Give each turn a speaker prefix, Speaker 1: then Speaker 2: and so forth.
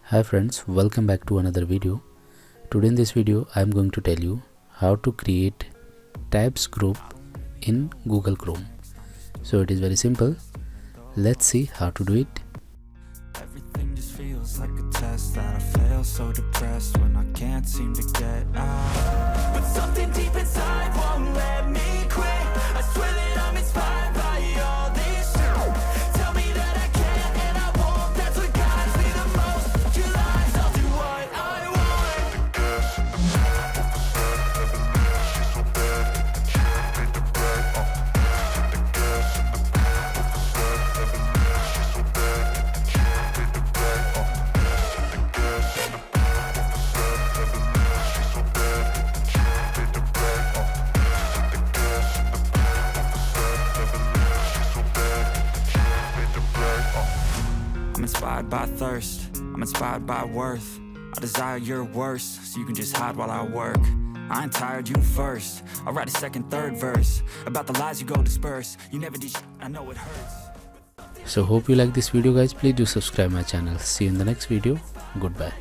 Speaker 1: Hi friends, welcome back to another video. Today in this video I am going to tell you how to create tabs group in Google Chrome. So it is very simple. Let's see how to do it.
Speaker 2: Everything just feels like a test that I fail, so depressed when I can't seem to get out. But something deep inside won't let me quit. I swear that I'm inspired by all this shit. Tell me that I can and I won't. That's what guides me the most. Your lies, I'll do what I want. I'm inspired by thirst, I'm inspired by worth. I desire your worst, so you can just hide while I work. I ain't tired, you first. I'll write a second, third verse about the lies you go disperse. You never did I know it hurts.
Speaker 1: So hope you like this video guys. Please do subscribe my channel. See you in the next video. Goodbye.